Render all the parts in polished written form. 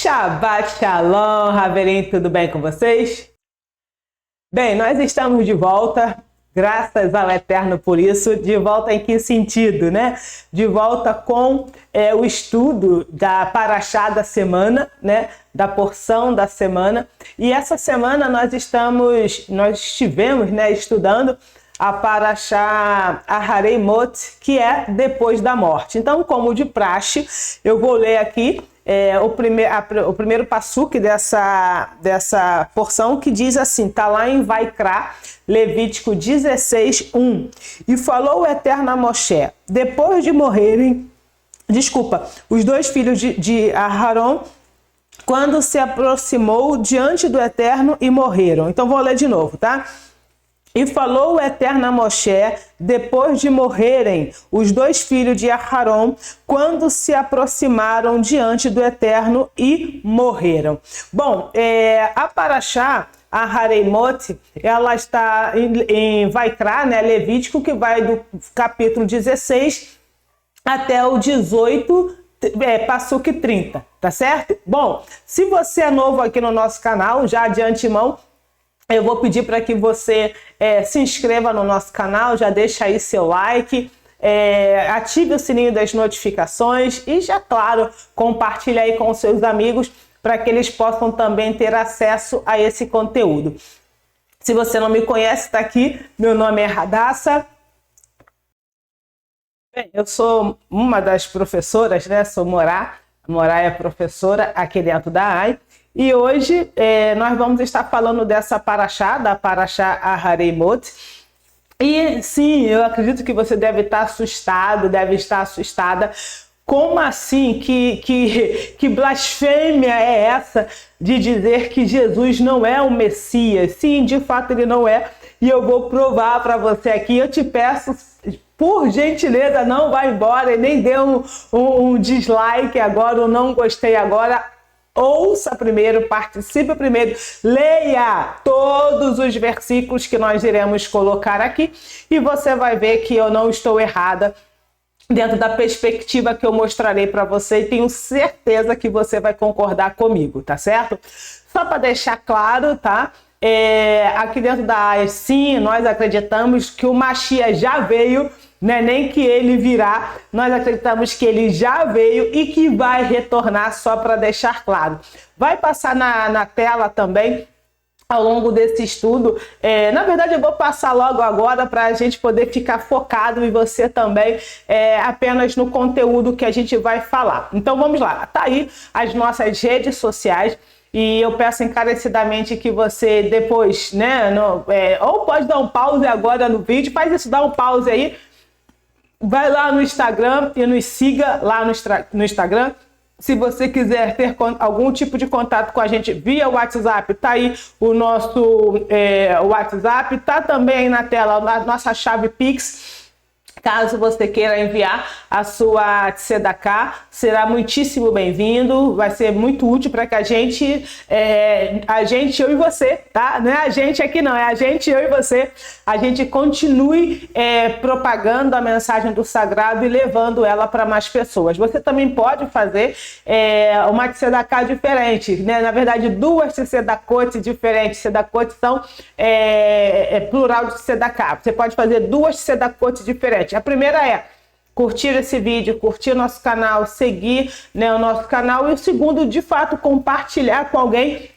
Shabbat Shalom, Haverim, tudo bem com vocês? Bem, nós estamos de volta, graças ao Eterno por isso. De volta em que sentido, né? De volta com o estudo da Parashá da semana, né? Da porção da semana. E essa semana nós estivemos, né, estudando a Parashá Aharei Mot, que é depois da morte. Então, como de praxe, eu vou ler aqui o primeiro passuque dessa porção, que diz assim, está lá em Vaikra, Levítico 16, 1. E falou o Eterno a Moshe, depois de morrerem, os dois filhos de Aharon, quando se aproximou diante do Eterno e morreram. Então vou ler de novo, tá? E falou o Eterno a Moshe, depois de morrerem os dois filhos de Aharon, quando se aproximaram diante do Eterno e morreram. Bom, a Parashá, a Aharei Mot, ela está em Vaikra, né, Levítico, que vai do capítulo 16 até o 18, passuque 30, tá certo? Bom, se você é novo aqui no nosso canal, já de antemão, eu vou pedir para que você se inscreva no nosso canal, já deixa aí seu like, ative o sininho das notificações e já, claro, compartilhe aí com os seus amigos para que eles possam também ter acesso a esse conteúdo. Se você não me conhece, está aqui, meu nome é Radassa. Bem, eu sou uma das professoras, né? Sou Morá. Morá é professora aqui dentro da AI. E hoje nós vamos estar falando dessa Parashá, da Parashá Aharei Mot. E sim, eu acredito que você deve estar assustado, deve estar assustada. Como assim? Que blasfêmia é essa de dizer que Jesus não é o Messias? Sim, de fato ele não é. E eu vou provar para você aqui. Eu te peço, por gentileza, não vá embora e nem dê um dislike agora, ou não gostei agora. Ouça primeiro, participe primeiro, leia todos os versículos que nós iremos colocar aqui e você vai ver que eu não estou errada dentro da perspectiva que eu mostrarei para você e tenho certeza que você vai concordar comigo, tá certo? Só para deixar claro, tá? Aqui dentro da área, sim, nós acreditamos que o Mashiach já veio, não é nem que ele virá, nós acreditamos que ele já veio e que vai retornar, só para deixar claro. Vai passar na tela também, ao longo desse estudo, na verdade eu vou passar logo agora para a gente poder ficar focado e você também apenas no conteúdo que a gente vai falar. Então vamos lá, tá aí as nossas redes sociais. E eu peço encarecidamente que você depois, né, ou pode dar um pause agora no vídeo, faz isso, dá um pause aí, vai lá no Instagram e nos siga lá no Instagram. Se você quiser ter algum tipo de contato com a gente via WhatsApp, tá aí o nosso WhatsApp, tá também na tela a nossa chave Pix. Caso você queira enviar a sua tzedakah, será muitíssimo bem-vindo, vai ser muito útil para que a gente, eu e você, tá? Não é a gente aqui não, é a gente, eu e você, a gente continue propagando a mensagem do sagrado e levando ela para mais pessoas. Você também pode fazer uma tzedakah diferente, né? Na verdade, duas tzedakot diferentes. Tzedakot são plural de tzedakah. Você pode fazer duas tzedakot diferentes. A primeira é curtir esse vídeo, curtir nosso canal, seguir, né, o nosso canal. E o segundo, de fato, compartilhar com alguém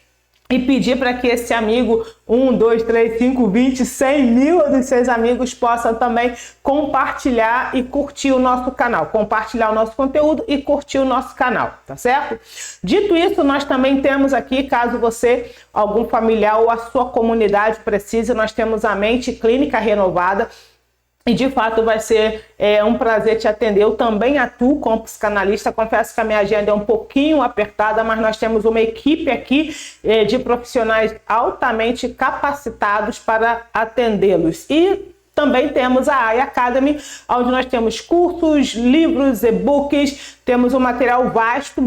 e pedir para que esse amigo, 1, 2, 3, 5, 20, 100 mil dos seus amigos possam também compartilhar e curtir o nosso canal. Compartilhar o nosso conteúdo e curtir o nosso canal, tá certo? Dito isso, nós também temos aqui, caso você, algum familiar ou a sua comunidade precise, nós temos a Mente Clínica Renovada. E de fato vai ser um prazer te atender. Eu também atuo como psicanalista. Confesso que a minha agenda é um pouquinho apertada, mas nós temos uma equipe aqui de profissionais altamente capacitados para atendê-los. E também temos a AI Academy, onde nós temos cursos, livros, e-books, temos um material vasto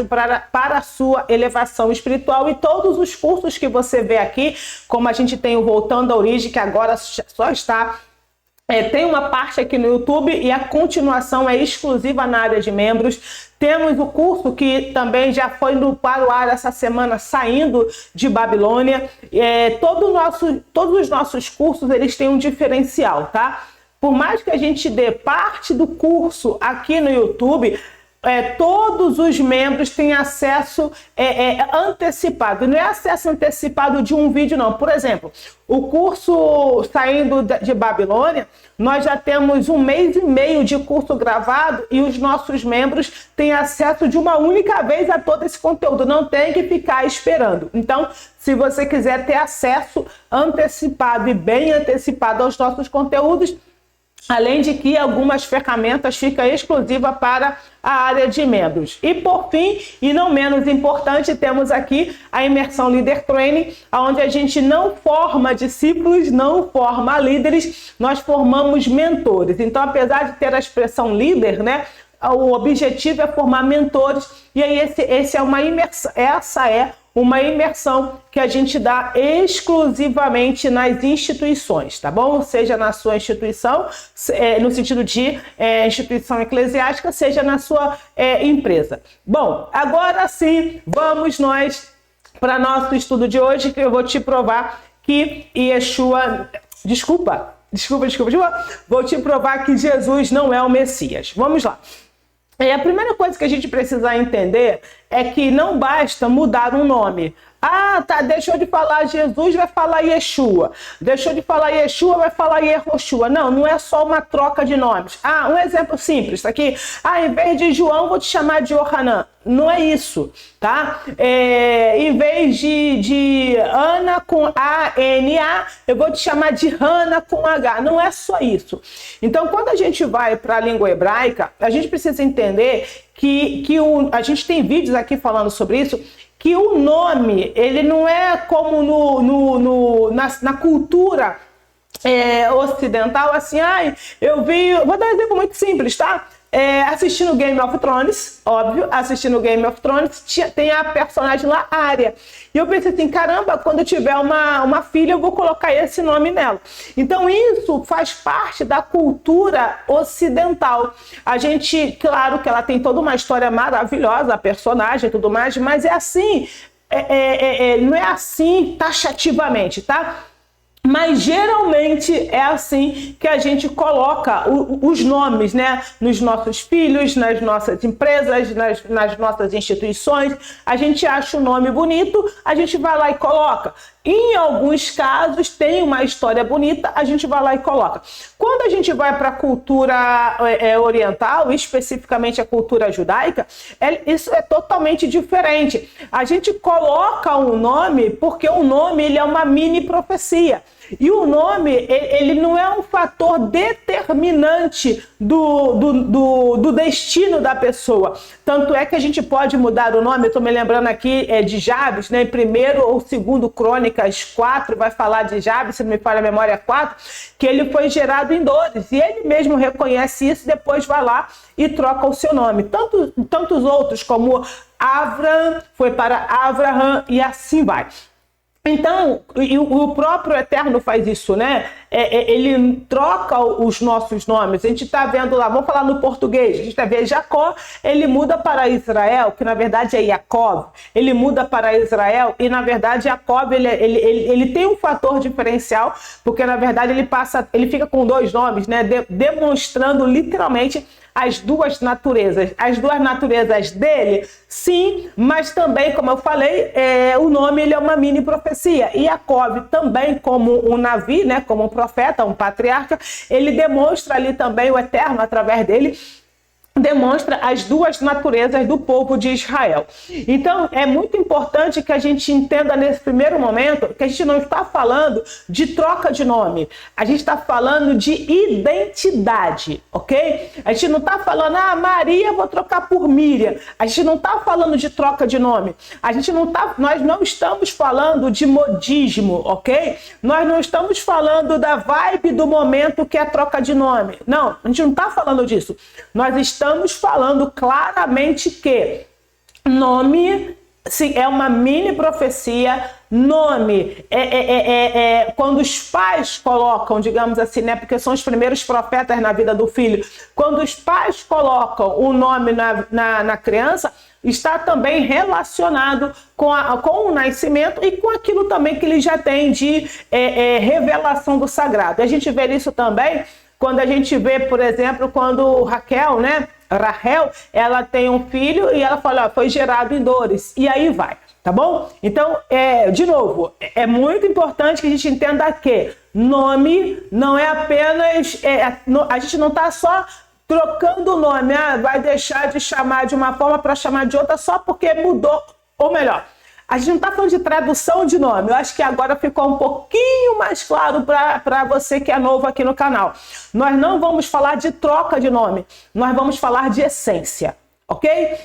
para a sua elevação espiritual. E todos os cursos que você vê aqui, como a gente tem o Voltando à Origem, que agora só está Tem uma parte aqui no YouTube e a continuação é exclusiva na área de membros. Temos o curso que também já foi para o ar essa semana, saindo de Babilônia. Todos os nossos cursos, eles têm um diferencial, tá? Por mais que a gente dê parte do curso aqui no YouTube, todos os membros têm acesso antecipado. Não é acesso antecipado de um vídeo, não. Por exemplo, o curso saindo de Babilônia, nós já temos 1 mês e meio de curso gravado e os nossos membros têm acesso de uma única vez a todo esse conteúdo. Não tem que ficar esperando. Então, se você quiser ter acesso antecipado e bem antecipado aos nossos conteúdos, além de que algumas ferramentas ficam exclusivas para a área de membros. E por fim, e não menos importante, temos aqui a Imersão Leader Training, onde a gente não forma discípulos, não forma líderes, nós formamos mentores. Então, apesar de ter a expressão líder, né, o objetivo é formar mentores, e aí essa é uma imersão que a gente dá exclusivamente nas instituições, tá bom? Seja na sua instituição, no sentido de instituição eclesiástica, seja na sua empresa. Bom, agora sim, vamos nós para nosso estudo de hoje, que eu vou te provar que Yeshua... Desculpa. Vou te provar que Jesus não é o Messias. Vamos lá. A primeira coisa que a gente precisa entender é que não basta mudar um nome. Ah, tá, deixou de falar Jesus, vai falar Yeshua. Deixou de falar Yeshua, vai falar Yehoshua. Não é só uma troca de nomes. Ah, um exemplo simples, tá aqui. Ah, em vez de João, vou te chamar de Yohanan. Não é isso, tá? Em vez de Ana com A-N-A, eu vou te chamar de Hana com H. Não é só isso. Então, quando a gente vai para a língua hebraica, a gente precisa entender que a gente tem vídeos aqui falando sobre isso, que o nome, ele não é como na cultura ocidental, assim, eu vi... Vou dar um exemplo muito simples, tá? Assistindo Game of Thrones, óbvio, assistindo Game of Thrones, tem a personagem lá, Arya. E eu pensei assim, caramba, quando eu tiver uma filha, eu vou colocar esse nome nela. Então isso faz parte da cultura ocidental. A gente, claro que ela tem toda uma história maravilhosa, a personagem e tudo mais, mas é assim, não é assim taxativamente, tá? Mas geralmente é assim que a gente coloca os nomes, né? Nos nossos filhos, nas nossas empresas, nas nossas instituições. A gente acha o nome bonito, a gente vai lá e coloca. Em alguns casos tem uma história bonita, a gente vai lá e coloca. Quando a gente vai para a cultura oriental, especificamente a cultura judaica, isso é totalmente diferente. A gente coloca um nome porque o nome ele é uma mini profecia. E o nome, ele não é um fator determinante do destino da pessoa. Tanto é que a gente pode mudar o nome, eu estou me lembrando aqui de Jabes, né? Em 1º ou 2º Crônicas 4, vai falar de Jabes, se não me falha a memória 4, que ele foi gerado em dores. E ele mesmo reconhece isso, depois vai lá e troca o seu nome. Tantos outros, como Avram, foi para Avraham e assim vai. Então, o próprio Eterno faz isso, né? Ele troca os nossos nomes. A gente está vendo lá, vamos falar no português, a gente está vendo Jacó, ele muda para Israel, que na verdade é Jacob. Ele muda para Israel e na verdade Jacob, ele tem um fator diferencial, porque na verdade ele fica com 2 nomes, né? Demonstrando literalmente as duas naturezas. As duas naturezas dele, sim, mas também, como eu falei, o nome ele é uma mini profecia. E Jacob também, como um Navi, né, como um profeta, um patriarca, ele demonstra ali também o Eterno, através dele, demonstra as duas naturezas do povo de Israel. Então, é muito importante que a gente entenda nesse primeiro momento que a gente não está falando de troca de nome, a gente está falando de identidade, ok? A gente não está falando, Maria, vou trocar por Miriam. A gente não está falando de troca de nome. Nós não estamos falando de modismo, ok? Nós não estamos falando da vibe do momento que é a troca de nome. Não, a gente não está falando disso. Nós estamos falando claramente que nome Sim, é uma mini profecia. Nome quando os pais colocam, digamos assim, né? Porque são os primeiros profetas na vida do filho. Quando os pais colocam o nome na criança, está também relacionado com o nascimento e com aquilo também que ele já tem de revelação do sagrado. A gente vê isso também quando a gente vê, por exemplo, quando Raquel, né? Rahel, ela tem um filho e ela fala, foi gerado em dores. E aí vai, tá bom? Então, de novo, é muito importante que a gente entenda que nome não é apenas... a gente não está só trocando o nome, vai deixar de chamar de uma forma para chamar de outra só porque mudou, ou melhor, a gente não está falando de tradução de nome. Eu acho que agora ficou um pouquinho mais claro para você que é novo aqui no canal. Nós não vamos falar de troca de nome, nós vamos falar de essência, ok?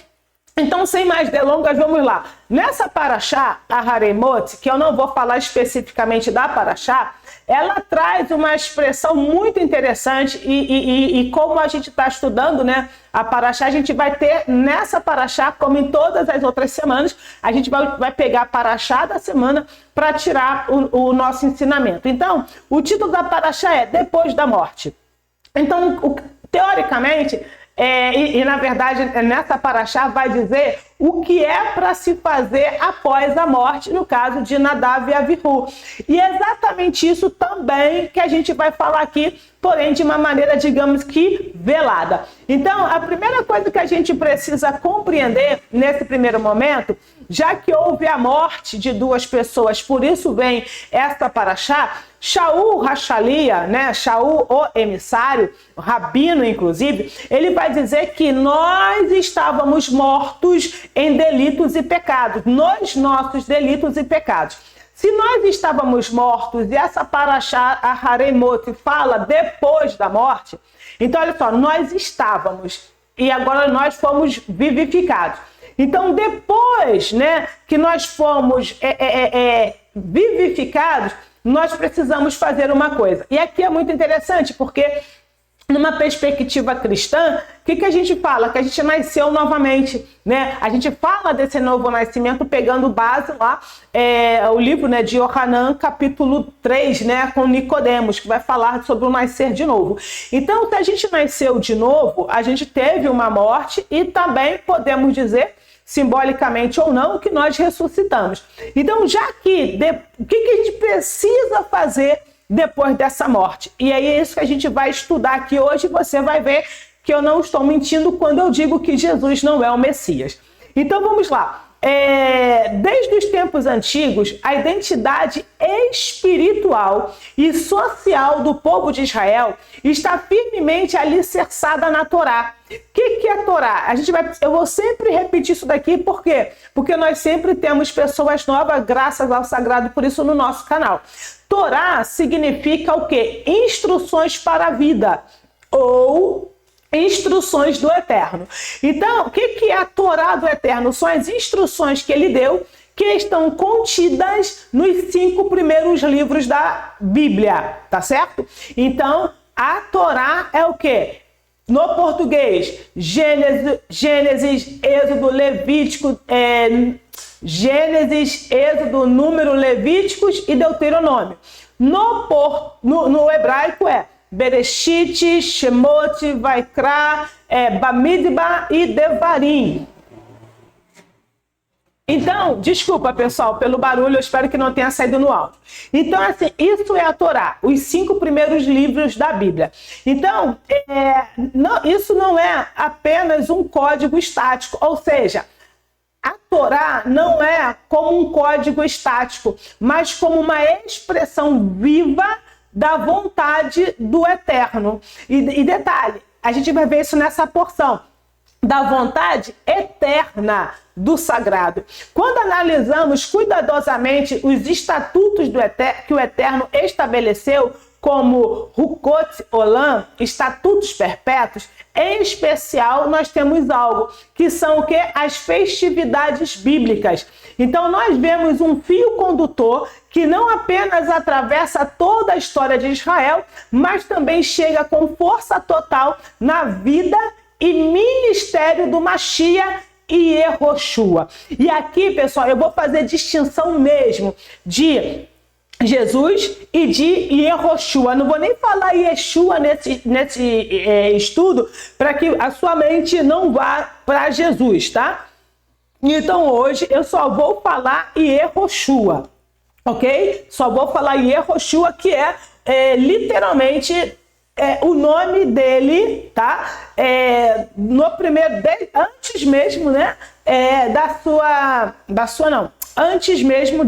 Então, sem mais delongas, vamos lá. Nessa Parashá, a Haremot, que eu não vou falar especificamente da Parashá, ela traz uma expressão muito interessante e como a gente está estudando, né, a Parashá, a gente vai ter nessa Parashá, como em todas as outras semanas, a gente vai pegar a Parashá da semana para tirar o nosso ensinamento. Então, o título da Parashá é Depois da Morte. Então, teoricamente... na verdade, nessa Parashá vai dizer o que é para se fazer após a morte, no caso de Nadav e Avihu. E é exatamente isso também que a gente vai falar aqui, porém de uma maneira, digamos que, velada. Então, a primeira coisa que a gente precisa compreender nesse primeiro momento, já que houve a morte de duas pessoas, por isso vem esta Parashá, Shaul Rachalia, né? Shaul, o emissário, o rabino, inclusive, ele vai dizer que nós estávamos mortos em delitos e pecados, nos nossos delitos e pecados. Se nós estávamos mortos e essa Parashá, a Haremot, fala depois da morte, então olha só, nós estávamos e agora nós fomos vivificados. Então depois, né, que nós fomos vivificados, nós precisamos fazer uma coisa. E aqui é muito interessante, porque numa perspectiva cristã, o que a gente fala? Que a gente nasceu novamente, né? A gente fala desse novo nascimento pegando base lá, o livro, né, de Yohanan, capítulo 3, né, com Nicodemos, que vai falar sobre o nascer de novo. Então, se a gente nasceu de novo, a gente teve uma morte e também podemos dizer, simbolicamente ou não, que nós ressuscitamos. Então, já que o que a gente precisa fazer depois dessa morte? E aí é isso que a gente vai estudar aqui hoje. Você vai ver que eu não estou mentindo quando eu digo que Jesus não é o Messias. Então, vamos lá. Desde os tempos antigos, a identidade espiritual e social do povo de Israel está firmemente alicerçada na Torá. O que é a Torá? Eu vou sempre repetir isso daqui, por quê? Porque nós sempre temos pessoas novas, graças ao Sagrado, por isso no nosso canal. Torá significa o quê? Instruções para a vida, ou instruções do Eterno. Então, o que é a Torá do Eterno? São as instruções que ele deu, que estão contidas nos 5 primeiros livros da Bíblia, tá certo? Então, a Torá é o quê? No português, Gênesis, Êxodo, Levítico, Gênesis, Êxodo, Número, Levíticos e Deuteronômio. No hebraico é Bereshit, Shemot, Vaikra, Bamidbar e Devarim. Então, desculpa, pessoal, pelo barulho, eu espero que não tenha saído no áudio. Então, assim, isso é a Torá, os 5 primeiros livros da Bíblia. Então, isso não é apenas um código estático, ou seja, a Torá não é como um código estático, mas como uma expressão viva da vontade do Eterno. E detalhe, a gente vai ver isso nessa porção, da vontade eterna do Sagrado. Quando analisamos cuidadosamente os estatutos que o Eterno estabeleceu, como Hukot Olam, estatutos perpétuos, em especial nós temos algo que são o quê? As festividades bíblicas. Então nós vemos um fio condutor que não apenas atravessa toda a história de Israel, mas também chega com força total na vida e ministério do Mashiach e Yehoshua. E aqui, pessoal, eu vou fazer distinção mesmo de Jesus e de Yehoshua. Não vou nem falar Yeshua nesse estudo, para que a sua mente não vá para Jesus, tá? Então hoje eu só vou falar Yehoshua, ok? Só vou falar Yehoshua, que literalmente o nome dele, tá? No primeiro, antes mesmo, né? Antes mesmo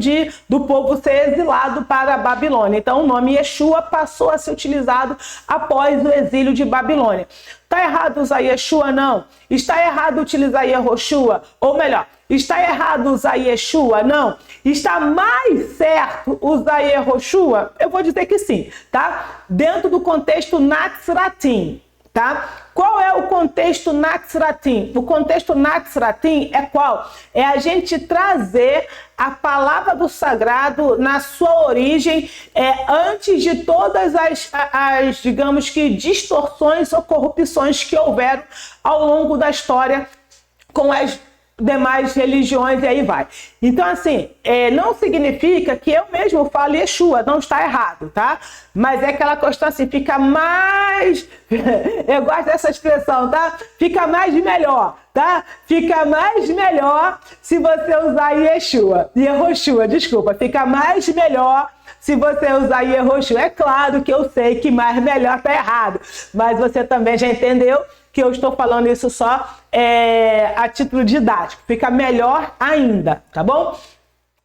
do povo ser exilado para a Babilônia. Então o nome Yeshua passou a ser utilizado após o exílio de Babilônia. Está errado usar Yeshua? Não. Está errado utilizar Yehoshua? Ou melhor, está errado usar Yeshua? Não. Está mais certo usar Yehoshua? Eu vou dizer que sim, tá? Dentro do contexto Natsratim, tá? Qual é o contexto Natsratim? O contexto Natsratim é qual? É a gente trazer a palavra do sagrado na sua origem, antes de todas as, digamos que, distorções ou corrupções que houveram ao longo da história com as demais religiões, e aí vai. Então, assim, não significa que eu mesmo falo Yeshua, não está errado, tá? Mas é aquela questão assim, fica mais... eu gosto dessa expressão, tá? Fica mais melhor, tá? Fica mais melhor se você usar Yehoshua, desculpa. Fica mais melhor se você usar Yehoshua. É claro que eu sei que mais melhor tá errado, mas você também já entendeu que eu estou falando isso só a título didático. Fica melhor ainda, tá bom?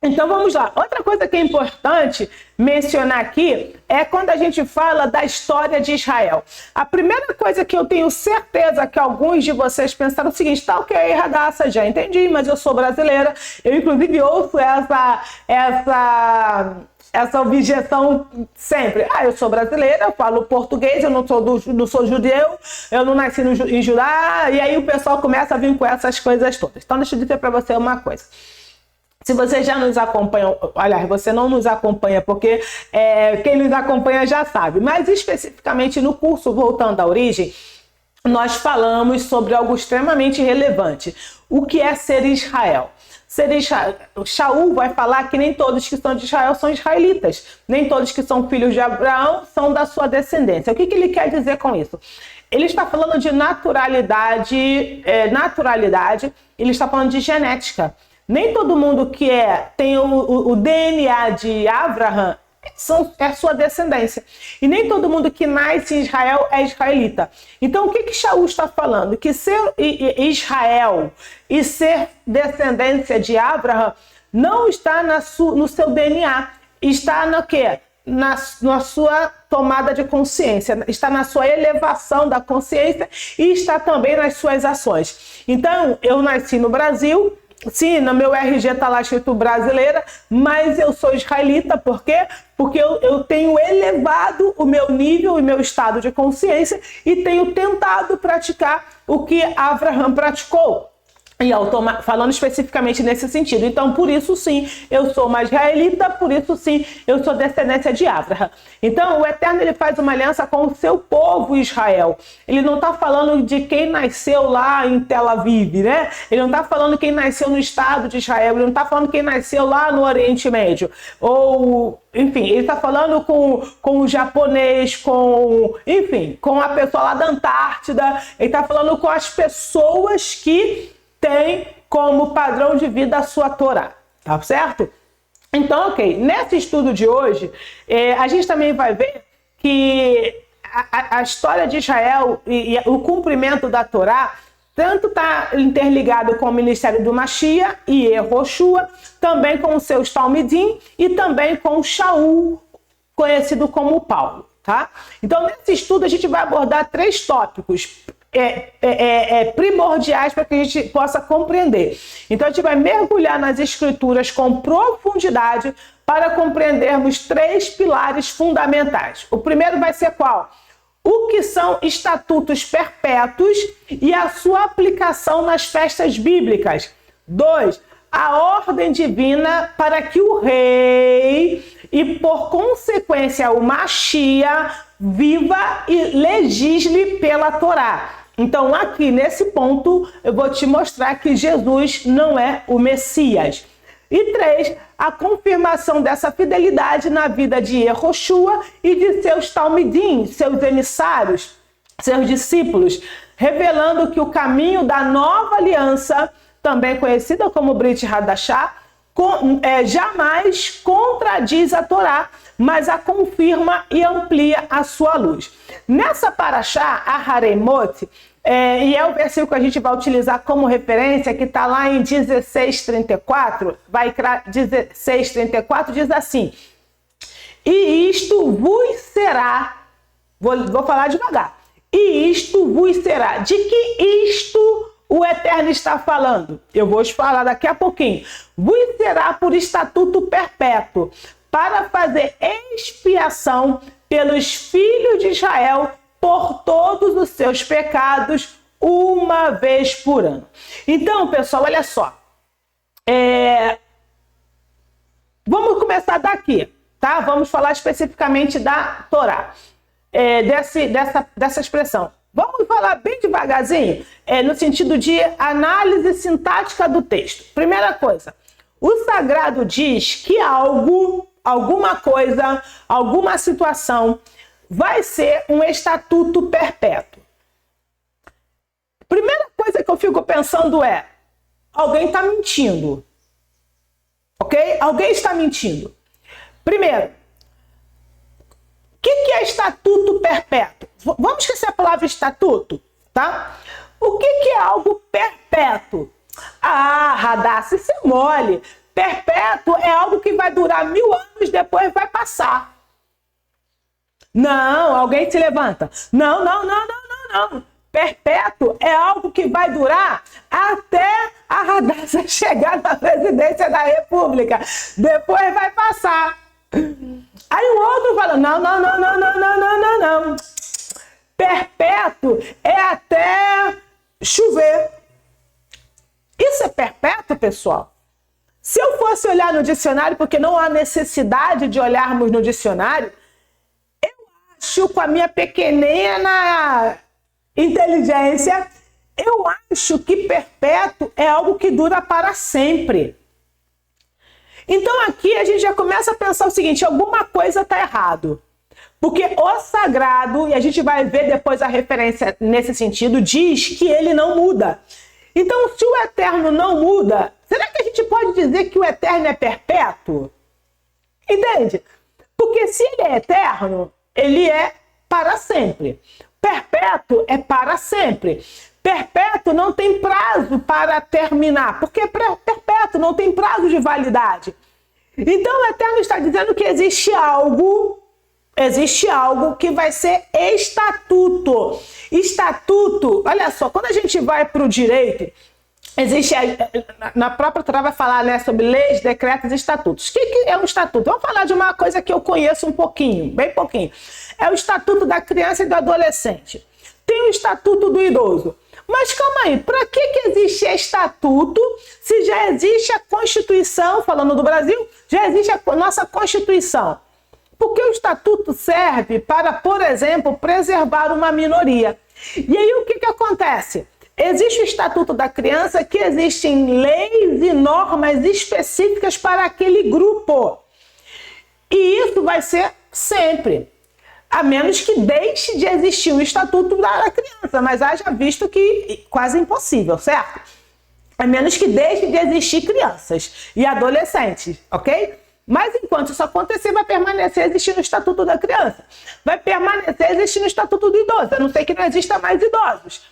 Então vamos lá. Outra coisa que é importante mencionar aqui é quando a gente fala da história de Israel. A primeira coisa que eu tenho certeza que alguns de vocês pensaram o seguinte: tá ok, Radassa, já entendi, mas eu sou brasileira. Eu inclusive ouço essa objeção sempre. Eu sou brasileira, eu falo português, eu não sou judeu, eu não nasci em Judá, e aí o pessoal começa a vir com essas coisas todas. Então deixa eu dizer para você uma coisa. Se você já nos acompanha, aliás, você não nos acompanha porque quem nos acompanha já sabe, mas especificamente no curso Voltando à Origem, nós falamos sobre algo extremamente relevante. O que é ser Israel? Shaul vai falar que nem todos que são de Israel são israelitas, nem todos que são filhos de Abraão são da sua descendência. O que ele quer dizer com isso? Ele está falando de naturalidade, ele está falando de genética. Nem todo mundo que tem o DNA de Abraham é sua descendência. E nem todo mundo que nasce em Israel é israelita. Então, o que Shaul está falando? Que ser Israel e ser descendência de Abraham não está no seu DNA. Está no quê? Na sua tomada de consciência. Está na sua elevação da consciência e está também nas suas ações. Então, eu nasci no Brasil. Sim, no meu RG está lá escrito brasileira, mas eu sou israelita. Por quê? Porque eu tenho elevado o meu nível e meu estado de consciência e tenho tentado praticar o que Abraham praticou. E falando especificamente nesse sentido. Então, por isso sim, eu sou uma israelita, por isso sim, eu sou descendência de Abraham. Então, o Eterno ele faz uma aliança com o seu povo Israel. Ele não está falando de quem nasceu lá em Tel Aviv, né? Ele não está falando quem nasceu no estado de Israel, ele não está falando quem nasceu lá no Oriente Médio. Ou, enfim, ele está falando com o japonês, com a pessoa lá da Antártida. Ele está falando com as pessoas que tem como padrão de vida a sua Torá, tá certo? Então, ok, nesse estudo de hoje, a gente também vai ver que a história de Israel e o cumprimento da Torá tanto está interligado com o ministério do Mashiach e Yehoshua, também com os seus Talmidim e também com Shaul, conhecido como Paulo, tá? Então, nesse estudo, a gente vai abordar 3 tópicos primordiais para que a gente possa compreender. Então a gente vai mergulhar nas escrituras com profundidade para compreendermos 3 pilares fundamentais. O primeiro vai ser qual? O que são estatutos perpétuos e a sua aplicação nas festas bíblicas. 2. A ordem divina para que o rei e, por consequência, o Mashiach viva e legisle pela Torá. Então, aqui nesse ponto, eu vou te mostrar que Jesus não é o Messias. E 3, a confirmação dessa fidelidade na vida de Yehoshua e de seus talmidim, seus emissários, seus discípulos, revelando que o caminho da nova aliança, também conhecida como Brit Hadashah, jamais contradiz a Torá, mas a confirma e amplia a sua luz. Nessa Parashá, Aharemot, e é o versículo que a gente vai utilizar como referência, que está lá em 16:34, vai 16:34, diz assim: e isto vos será, vou falar devagar, e isto vos será. De que isto o Eterno está falando? Eu vou te falar daqui a pouquinho. Vos será por estatuto perpétuo, para fazer expiação pelos filhos de Israel por todos os seus pecados, uma vez por ano. Então, pessoal, olha só. Vamos começar daqui, tá? Vamos falar especificamente da Torá, dessa expressão. Vamos falar bem devagarzinho, no sentido de análise sintática do texto. Primeira coisa, o sagrado diz que alguma coisa, alguma situação vai ser um estatuto perpétuo. Primeira coisa que eu fico pensando é, alguém está mentindo. Ok? Alguém está mentindo. Primeiro, o que é estatuto perpétuo? Vamos esquecer a palavra estatuto, tá? O que é algo perpétuo? Radassa, isso é mole. Perpétuo é algo que vai durar 1000 anos, depois vai passar. Não, alguém se levanta. Não. Perpétuo é algo que vai durar até a Radassa chegar na presidência da República. Depois vai passar. Aí o outro fala, não. Perpétuo é até chover. Isso é perpétuo, pessoal? Se eu fosse olhar no dicionário, porque não há necessidade de olharmos no dicionário, eu acho, com a minha pequenina inteligência, eu acho que perpétuo é algo que dura para sempre. Então aqui a gente já começa a pensar o seguinte, alguma coisa está errado. Porque o sagrado, e a gente vai ver depois a referência nesse sentido, diz que ele não muda. Então, se o eterno não muda, será que a gente pode dizer que o eterno é perpétuo? Entende? Porque se ele é eterno, ele é para sempre. Perpétuo é para sempre. Perpétuo não tem prazo para terminar, porque perpétuo não tem prazo de validade. Então, o eterno está dizendo que existe algo que vai ser estatuto. Estatuto, olha só, quando a gente vai para o direito, existe, na própria Torá vai falar, né, sobre leis, decretos e estatutos. O que é um estatuto? Vamos falar de uma coisa que eu conheço um pouquinho, bem pouquinho. É o estatuto da criança e do adolescente. Tem o estatuto do idoso. Mas calma aí, para que existe estatuto se já existe a Constituição, falando do Brasil, já existe a nossa Constituição? Porque o estatuto serve para, por exemplo, preservar uma minoria. E aí o que acontece? Existe o Estatuto da Criança, que existem leis e normas específicas para aquele grupo. E isso vai ser sempre. A menos que deixe de existir o Estatuto da Criança, mas haja visto que quase impossível, certo? A menos que deixe de existir crianças e adolescentes, ok? Mas enquanto isso acontecer, vai permanecer existindo o Estatuto da Criança. Vai permanecer existindo o Estatuto do Idoso, a não ser que não exista mais idosos.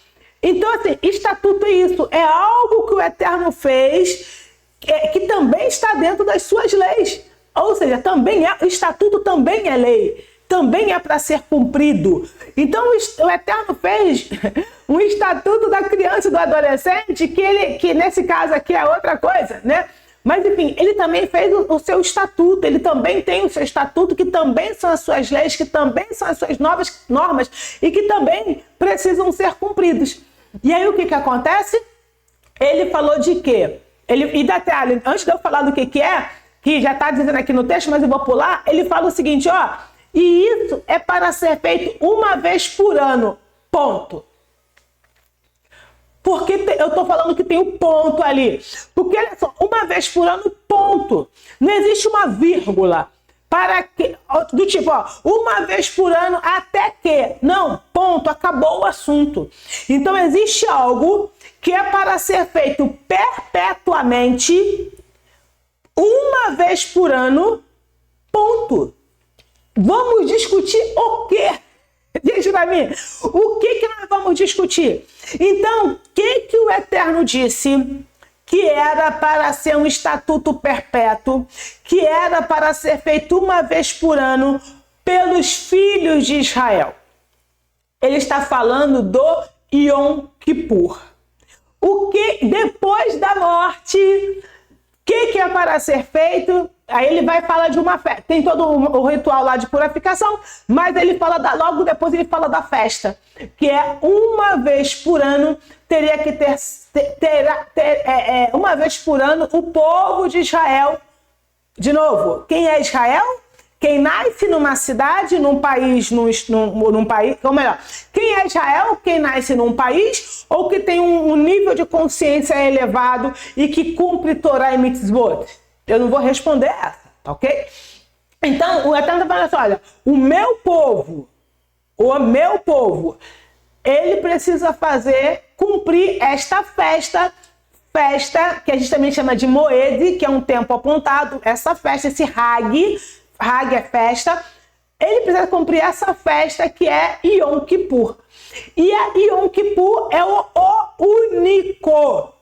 Então, assim, estatuto é isso. É algo que o Eterno fez, que também está dentro das suas leis. Ou seja, o estatuto também é lei. Também é para ser cumprido. Então, o Eterno fez um estatuto da criança e do adolescente, que nesse caso aqui é outra coisa, né? Mas, enfim, ele também fez o seu estatuto, ele também tem o seu estatuto, que também são as suas leis, que também são as suas novas normas e que também precisam ser cumpridos. E aí, o que acontece? Ele falou de quê? E detalhe, antes de eu falar do que é, que já está dizendo aqui no texto, mas eu vou pular, ele fala o seguinte, ó, e isso é para ser feito uma vez por ano, ponto. Porque eu estou falando que tem um ponto ali. Porque, olha só, uma vez por ano, ponto. Não existe uma vírgula. Para que, do tipo, ó, uma vez por ano até que. Não, ponto, acabou o assunto. Então, existe algo que é para ser feito perpetuamente, uma vez por ano, ponto. Vamos discutir o quê? Diz para mim, o que nós vamos discutir? Então, o que o Eterno disse que era para ser um estatuto perpétuo, que era para ser feito uma vez por ano pelos filhos de Israel? Ele está falando do Yom Kippur. O que depois da morte, o que é para ser feito? Aí ele vai falar de uma festa. Tem todo o ritual lá de purificação, mas ele fala logo depois ele fala da festa, que é uma vez por ano, teria que ter uma vez por ano o povo de Israel. De novo, quem é Israel? Quem nasce numa cidade, num país, num país, ou melhor, quem é Israel? Quem nasce num país ou que tem um nível de consciência elevado e que cumpre Torá e Mitzvot? Eu não vou responder essa, ok? Então, o Eterno está falando assim, olha, o meu povo, ele precisa cumprir esta festa que a gente também chama de Moed, que é um tempo apontado, essa festa, esse Hag é festa, ele precisa cumprir essa festa que é Yom Kippur. E a Yom Kippur é o único.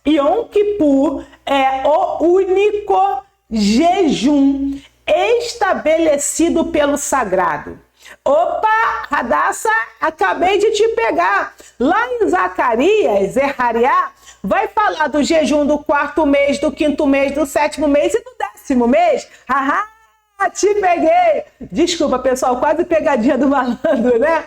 Yom Kippur é o único jejum estabelecido pelo sagrado. Opa, Radassa, acabei de te pegar. Lá em Zacarias, Zechariah, vai falar do jejum do 4º mês, do 5º mês, do 7º mês e do 10º mês. Haha, te peguei. Desculpa, pessoal, quase pegadinha do malandro, né?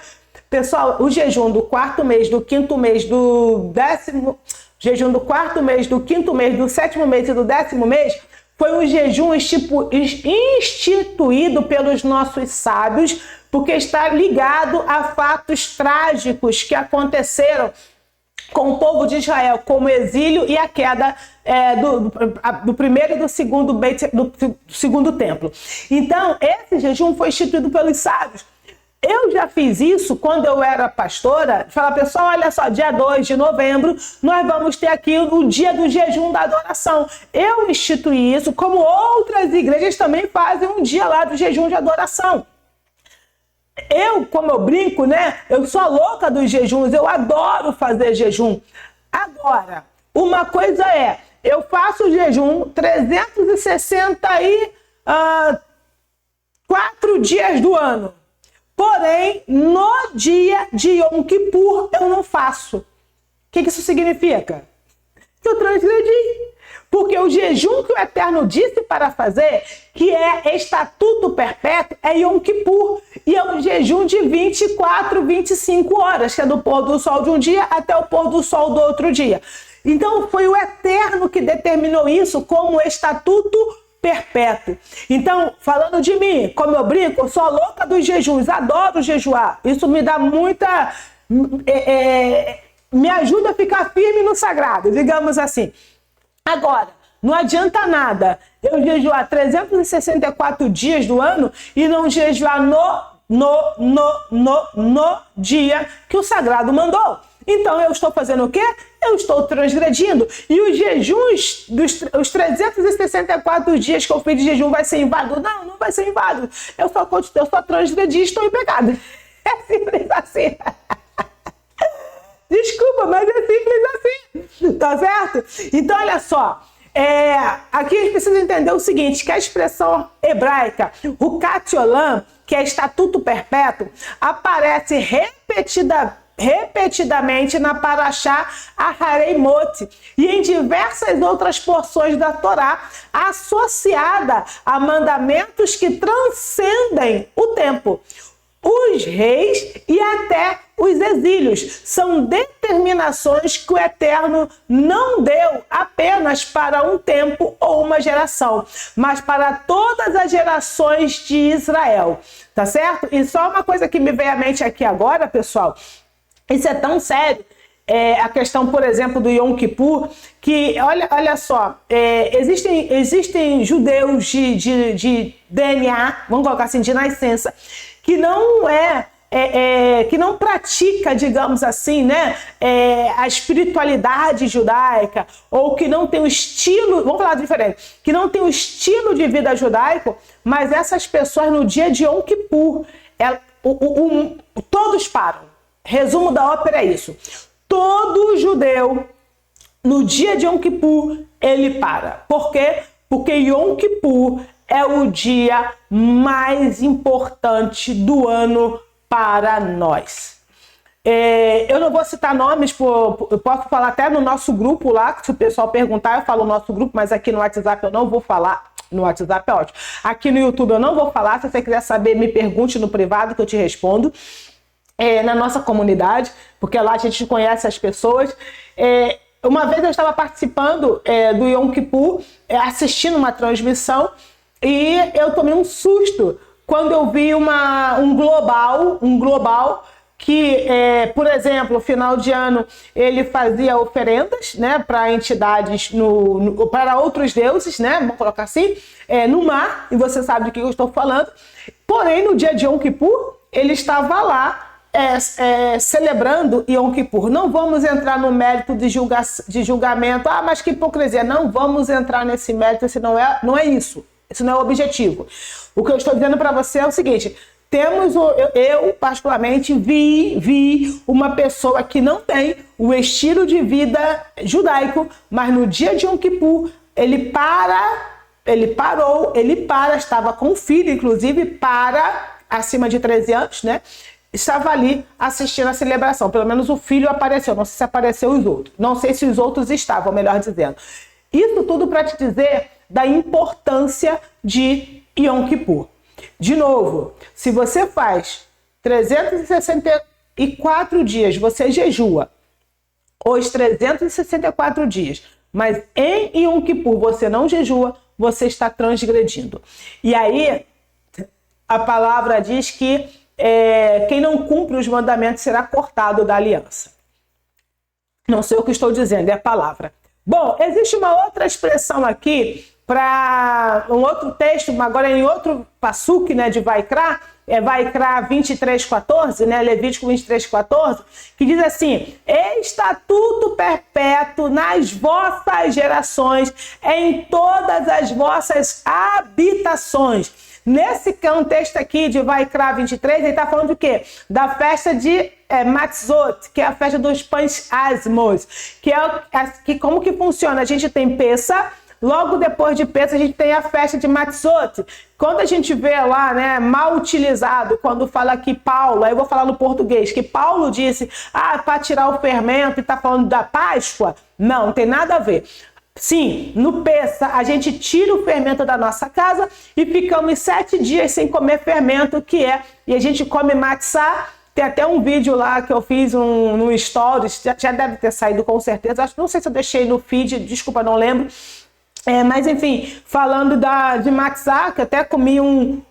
Pessoal, o jejum do 4º mês, do 5º mês, do 10º... Jejum do 4º mês, do 5º mês, do 7º mês e do 10º mês foi um jejum instituído pelos nossos sábios, porque está ligado a fatos trágicos que aconteceram com o povo de Israel, como o exílio e a queda do primeiro e do segundo templo. Então, esse jejum foi instituído pelos sábios. Eu já fiz isso quando eu era pastora, falar, pessoal, olha só, dia 2 de novembro, nós vamos ter aqui o dia do jejum da adoração. Eu instituí isso, como outras igrejas também fazem um dia lá do jejum de adoração. Como eu brinco, né? Eu sou a louca dos jejuns, eu adoro fazer jejum. Agora, uma coisa eu faço jejum 364 dias do ano. Porém, no dia de Yom Kippur, eu não faço. O que isso significa? Que eu transgredi. Porque o jejum que o Eterno disse para fazer, que é estatuto perpétuo, é Yom Kippur. E é um jejum de 24, 25 horas, que é do pôr do sol de um dia até o pôr do sol do outro dia. Então, foi o Eterno que determinou isso como estatuto perpétuo. Então, falando de mim, como eu brinco, eu sou a louca dos jejuns, adoro jejuar. Isso me dá muita... me ajuda a ficar firme no sagrado, digamos assim. Agora, não adianta nada eu jejuar 364 dias do ano e não jejuar no dia que o sagrado mandou. Então, eu estou fazendo o quê? Eu estou transgredindo. E os jejuns, os 364 dias que eu fiz de jejum vai ser inválido? Não, não vai ser inválido. Eu só transgredi e estou em pecado. É simples assim. Desculpa, mas é simples assim. Tá certo? Então, olha só. Aqui a gente precisa entender o seguinte, que a expressão hebraica, Hukat Olam, que é estatuto perpétuo, aparece repetidamente na Parashá Aharei Mot e em diversas outras porções da Torá, associada a mandamentos que transcendem o tempo, os reis e até os exílios. São determinações que o Eterno não deu apenas para um tempo ou uma geração, mas para todas as gerações de Israel, tá certo? E só uma coisa que me veio à mente aqui agora, pessoal, Isso é tão sério. A questão, por exemplo, do Yom Kippur, que, olha só, existem judeus de DNA, vamos colocar assim, de nascença, que não pratica, digamos assim, né, a espiritualidade judaica, ou que não tem o estilo, vamos falar diferente, que não tem o estilo de vida judaico, mas essas pessoas no dia de Yom Kippur, todos param. Resumo da ópera é isso. Todo judeu, no dia de Yom Kippur, ele para. Por quê? Porque Yom Kippur é o dia mais importante do ano para nós. Eu não vou citar nomes, eu posso falar até no nosso grupo lá, se o pessoal perguntar, eu falo no nosso grupo, mas aqui no WhatsApp eu não vou falar. No WhatsApp é ótimo. Aqui no YouTube eu não vou falar, se você quiser saber, me pergunte no privado que eu te respondo. Na nossa comunidade, porque lá a gente conhece as pessoas. Uma vez eu estava participando do Yom Kippur, assistindo uma transmissão, e eu tomei um susto quando eu vi um global que, por exemplo, no final de ano ele fazia oferendas, né, para entidades, para outros deuses, né, vamos colocar assim, no mar, e você sabe do que eu estou falando. Porém, no dia de Yom Kippur, ele estava lá celebrando Yom Kippur. Não vamos entrar no mérito de julgamento. Mas que hipocrisia. Não vamos entrar nesse mérito, esse não é isso. Isso não é o objetivo. O que eu estou dizendo para você é o seguinte: eu particularmente vi uma pessoa que não tem o estilo de vida judaico, mas no dia de Yom Kippur ele estava com o filho, inclusive, acima de 13 anos, né? Estava ali assistindo a celebração. Pelo menos o filho apareceu. Não sei se apareceu os outros. Não sei se os outros estavam, melhor dizendo. Isso tudo para te dizer da importância de Yom Kippur. De novo, se você faz 364 dias, você jejua os 364 dias, mas em Yom Kippur você não jejua, você está transgredindo. E aí, a palavra diz que quem não cumpre os mandamentos será cortado da aliança. Não sei o que estou dizendo, é a palavra. Bom, existe uma outra expressão aqui para um outro texto, agora em outro passuque, né, de Vaikra, Vaikra 23:14, né, Levítico 23:14, que diz assim: estatuto perpétuo nas vossas gerações, em todas as vossas habitações. Nesse contexto aqui de Vaikra 23, ele está falando de quê? Da festa de Matzot, que é a festa dos pães asmos, que como que funciona? A gente tem Pessa, logo depois de Pessa a gente tem a festa de Matzot. Quando a gente vê lá, né, mal utilizado, quando fala que Paulo, aí eu vou falar no português, que Paulo disse, para tirar o fermento e está falando da Páscoa, não tem nada a ver. Sim, no Pessa a gente tira o fermento da nossa casa e ficamos 7 dias sem comer fermento, e a gente come matzá. Tem até um vídeo lá que eu fiz no Stories, já deve ter saído com certeza, não sei se eu deixei no feed, desculpa, não lembro. Mas enfim, falando de matzá, que até comi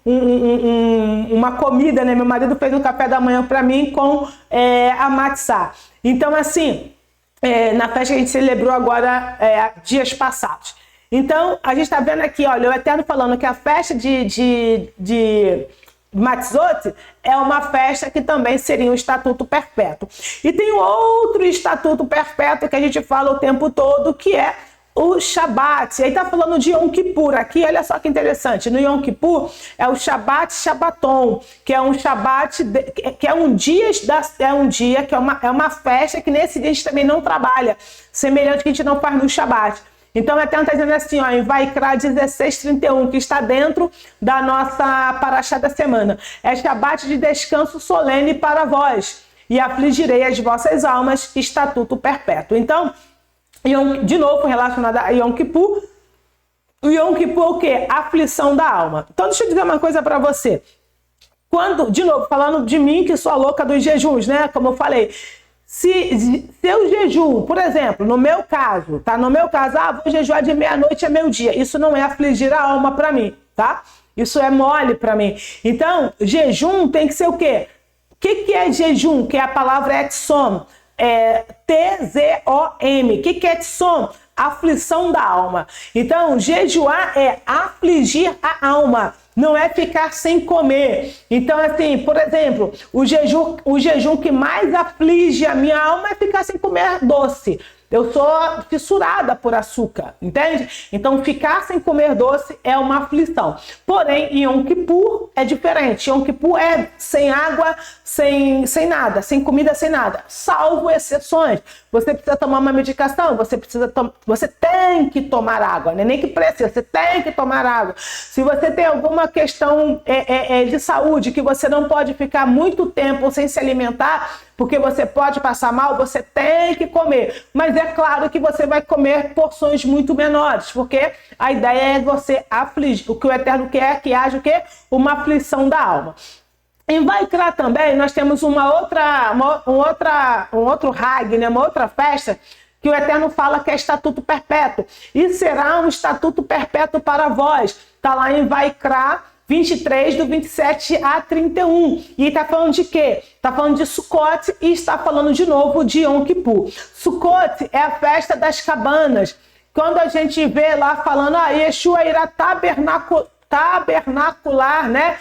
uma comida, né? Meu marido fez um café da manhã para mim com a matzá. Então assim, na festa que a gente celebrou agora dias passados. Então, a gente está vendo aqui, olha, o Eterno falando que a festa de Matzot é uma festa que também seria um estatuto perpétuo. E tem outro estatuto perpétuo que a gente fala o tempo todo, que é o Shabat. E aí tá falando de Yom Kippur aqui, olha só que interessante. No Yom Kippur é o Shabat Shabbaton, que é um Shabat, que é um dia que é uma festa que nesse dia a gente também não trabalha, semelhante que a gente não faz no Shabat. Então, até está dizendo assim, ó, em Vaikra 16:31, que está dentro da nossa paraxá da semana. É Shabat de descanso solene para vós, e afligirei as vossas almas, estatuto perpétuo. Então, de novo, relacionado a Yom Kippur, o Yom Kippur é o quê? Aflição da alma. Então, deixa eu dizer uma coisa para você. De novo, falando de mim, que sou a louca dos jejuns, né? Como eu falei, se eu jejuo, por exemplo, no meu caso, tá? No meu caso, vou jejuar de meia-noite a meio-dia. Isso não é afligir a alma para mim, tá? Isso é mole para mim. Então, jejum tem que ser o quê? que é jejum? Que a palavra é tsom. T-Z-O-M. O que é tsom? Aflição da alma. Então, jejuar é afligir a alma, não é ficar sem comer. Então, assim, por exemplo, o jejum que mais aflige a minha alma é ficar sem comer doce. Eu sou fissurada por açúcar, entende? Então, ficar sem comer doce é uma aflição. Porém, Yom Kippur é diferente. Yom Kippur é sem água, sem nada, sem comida, sem nada. Salvo exceções. Você precisa tomar uma medicação, você tem que tomar água, não é nem que precisa, você tem que tomar água. Se você tem alguma questão de saúde, que você não pode ficar muito tempo sem se alimentar, porque você pode passar mal, você tem que comer. Mas é claro que você vai comer porções muito menores, porque a ideia é você afligir. O que o Eterno quer é que haja o quê? Uma aflição da alma. Em Vaikra também nós temos um outro Hag, né? Uma outra festa, que o Eterno fala que é estatuto perpétuo. E será um estatuto perpétuo para vós. Está lá em Vaikra 23, do 27 a 31. E está falando de quê? Está falando de Sukkot e está falando de novo de Yom Kippur. Sukkot é a festa das cabanas. Quando a gente vê lá falando, Yeshua irá tabernacular, né?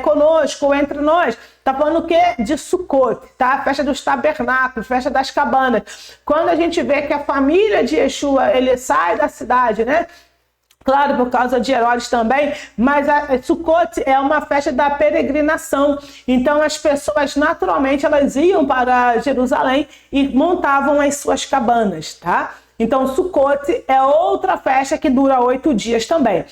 Conosco, entre nós, tá falando o quê? De Sukkot, tá? A festa dos tabernáculos, festa das cabanas. Quando a gente vê que a família de Yeshua, ele sai da cidade, né? Claro, por causa de Herodes também, mas a Sukkot é uma festa da peregrinação. Então as pessoas, naturalmente, elas iam para Jerusalém e montavam as suas cabanas, tá? Então Sukkot é outra festa que dura 8 dias também.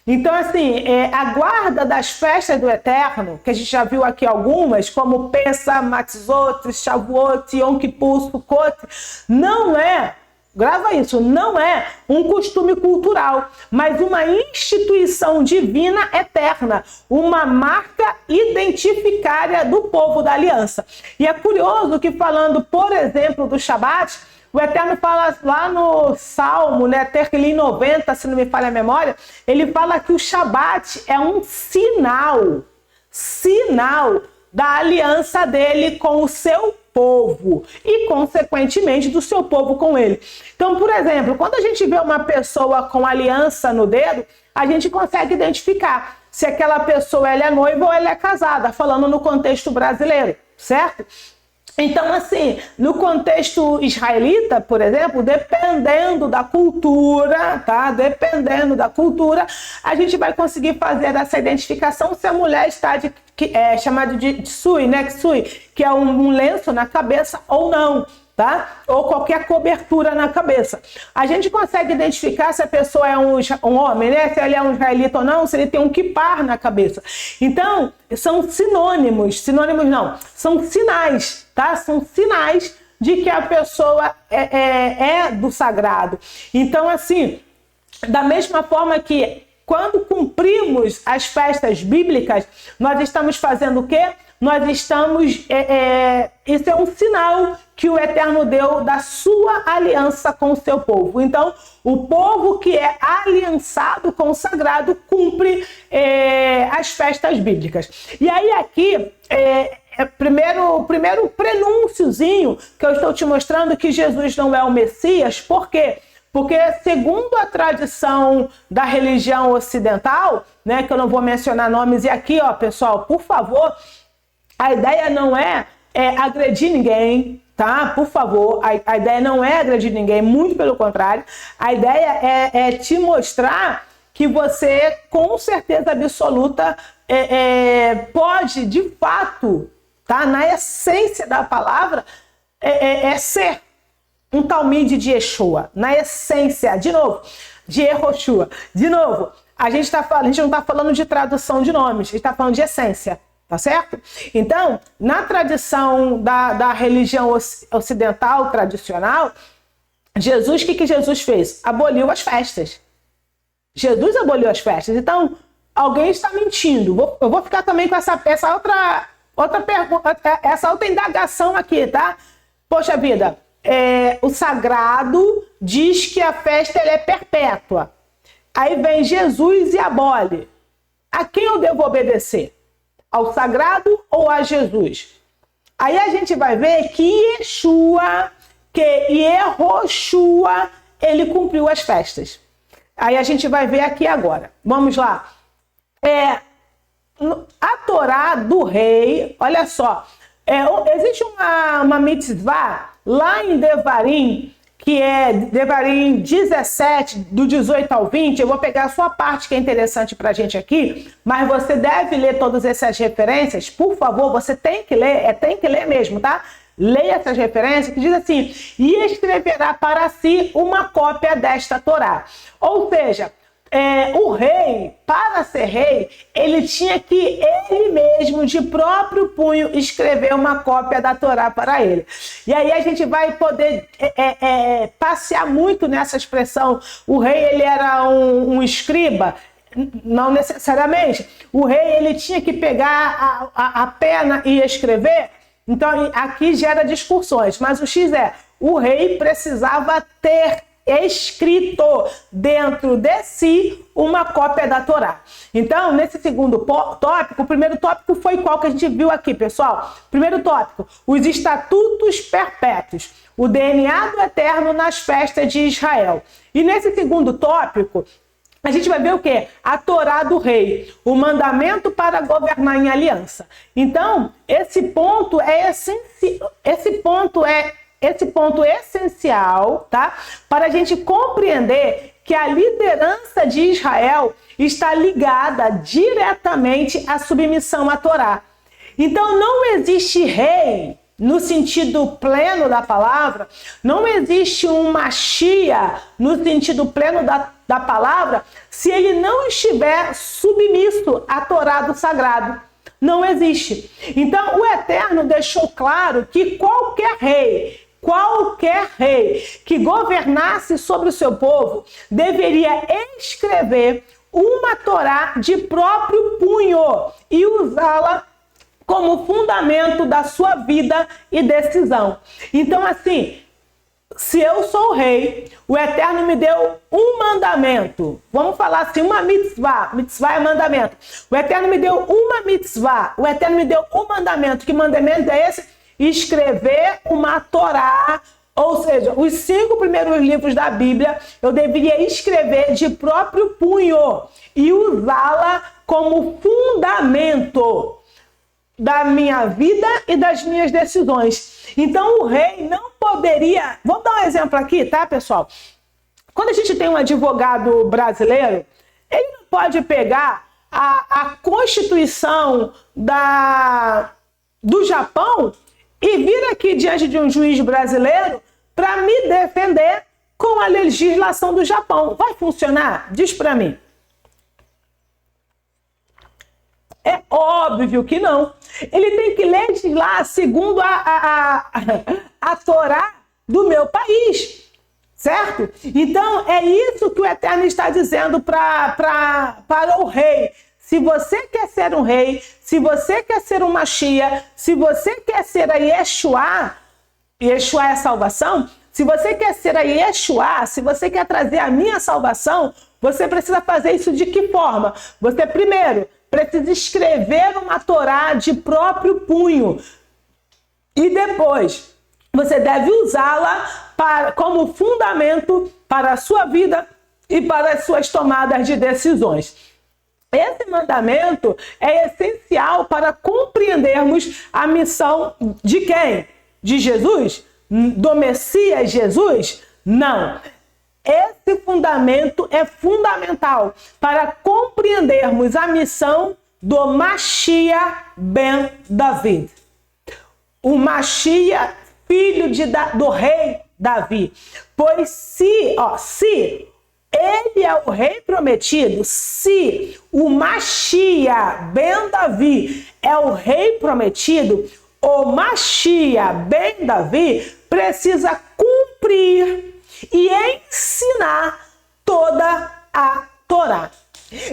Então, assim, a guarda das festas do Eterno, que a gente já viu aqui algumas, como Pesach, Matzot, Shavuot, Yom Kippur, Sukkot, não é, grava isso, não é um costume cultural, mas uma instituição divina eterna, uma marca identificária do povo da aliança. E é curioso que, falando, por exemplo, do Shabat, o Eterno fala lá no Salmo, né, Terquilim 90, se não me falha a memória, ele fala que o Shabat é um sinal da aliança dele com o seu povo e, consequentemente, do seu povo com ele. Então, por exemplo, quando a gente vê uma pessoa com aliança no dedo, a gente consegue identificar se aquela pessoa ela é noiva ou ela é casada, falando no contexto brasileiro, certo? Então, assim, no contexto israelita, por exemplo, dependendo da cultura, tá? Dependendo da cultura, a gente vai conseguir fazer essa identificação se a mulher está chamada de tsui, né? Tsui, que é um lenço na cabeça ou não, tá? Ou qualquer cobertura na cabeça. A gente consegue identificar se a pessoa é um homem, né? Se ele é um israelita ou não, se ele tem um kippar na cabeça. Então, são sinônimos não, são sinais, tá? São sinais de que a pessoa é do sagrado. Então, assim, da mesma forma que quando cumprimos as festas bíblicas, nós estamos fazendo o quê? Nós estamos... isso é um sinal que o Eterno deu da sua aliança com o seu povo. Então, o povo que é aliançado com o sagrado cumpre as festas bíblicas. E aí aqui, o primeiro prenúnciozinho que eu estou te mostrando que Jesus não é o Messias. Por quê? Porque, segundo a tradição da religião ocidental, né, que eu não vou mencionar nomes, e aqui, ó, pessoal, por favor, a ideia não é agredir ninguém, tá? Por favor, a ideia não é agredir ninguém, muito pelo contrário. A ideia é te mostrar que você, com certeza absoluta, pode, de fato, tá? Na essência da palavra, ser um talmide de Yeshua. Na essência, de novo, de Yehoshua. De novo, a gente não está falando de tradução de nomes, a gente está falando de essência. Tá certo? Então, na tradição da religião ocidental tradicional, Jesus, o que Jesus fez? Aboliu as festas. Jesus aboliu as festas. Então, alguém está mentindo. Eu vou ficar também com essa outra pergunta, essa outra indagação aqui, tá? Poxa vida, o sagrado diz que a festa ela é perpétua. Aí vem Jesus e abole. A quem eu devo obedecer? Ao sagrado ou a Jesus? Aí a gente vai ver que Yehoshua, ele cumpriu as festas. Aí a gente vai ver aqui agora. Vamos lá. A Torá do rei, olha só, existe uma mitzvah lá em Devarim, que é Devarim 17, do 18 ao 20. Eu vou pegar a sua parte que é interessante para a gente aqui, mas você deve ler todas essas referências, por favor, você tem que ler mesmo, tá? Leia essas referências, que diz assim: e escreverá para si uma cópia desta Torá. Ou seja, o rei, para ser rei, ele tinha que ele mesmo, de próprio punho, escrever uma cópia da Torá para ele. E aí a gente vai poder passear muito nessa expressão. O rei, ele era um escriba. Não necessariamente. O rei, ele tinha que pegar a pena e escrever. Então aqui gera discussões, mas o X o rei precisava ter escrito dentro de si uma cópia da Torá. Então, nesse segundo tópico, o primeiro tópico foi qual que a gente viu aqui, pessoal? Primeiro tópico, os estatutos perpétuos, o DNA do Eterno nas festas de Israel. E nesse segundo tópico, a gente vai ver o quê? A Torá do rei, o mandamento para governar em aliança. Então, esse ponto é essencial, tá? Para a gente compreender que a liderança de Israel está ligada diretamente à submissão à Torá. Então, não existe rei, no sentido pleno da palavra, não existe um Mashiach, no sentido pleno da palavra, se ele não estiver submisso à Torá do sagrado. Não existe. Então, o Eterno deixou claro que qualquer rei que governasse sobre o seu povo deveria escrever uma Torá de próprio punho e usá-la como fundamento da sua vida e decisão. Então, assim, se eu sou o rei, o Eterno me deu um mandamento. Vamos falar assim, uma mitzvah. Mitzvah é mandamento. O Eterno me deu uma mitzvah. O Eterno me deu um mandamento. Que mandamento é esse? Escrever uma Torá, ou seja, os 5 primeiros livros da Bíblia, eu deveria escrever de próprio punho e usá-la como fundamento da minha vida e das minhas decisões. Então o rei não poderia... Vamos dar um exemplo aqui, tá, pessoal? Quando a gente tem um advogado brasileiro, ele não pode pegar a Constituição do Japão e vir aqui diante de um juiz brasileiro para me defender com a legislação do Japão. Vai funcionar? Diz para mim. É óbvio que não. Ele tem que legislar segundo a Torá do meu país, certo? Então, é isso que o Eterno está dizendo para o rei. Se você quer ser um rei, se você quer ser um Mashiach, se você quer ser a Yeshua, Yeshua é salvação, se você quer ser a Yeshua, se você quer trazer a minha salvação, você precisa fazer isso de que forma? Você, primeiro, precisa escrever uma Torá de próprio punho. E depois, você deve usá-la como fundamento para a sua vida e para as suas tomadas de decisões. Esse mandamento é essencial para compreendermos a missão de quem? De Jesus? Do Messias Jesus? Não. Esse fundamento é fundamental para compreendermos a missão do Mashiach ben David. O Mashiach, filho do rei Davi. Pois se ele é o rei prometido, se o Mashiach ben Davi é o rei prometido, o Mashiach ben Davi precisa cumprir e ensinar toda a Torá.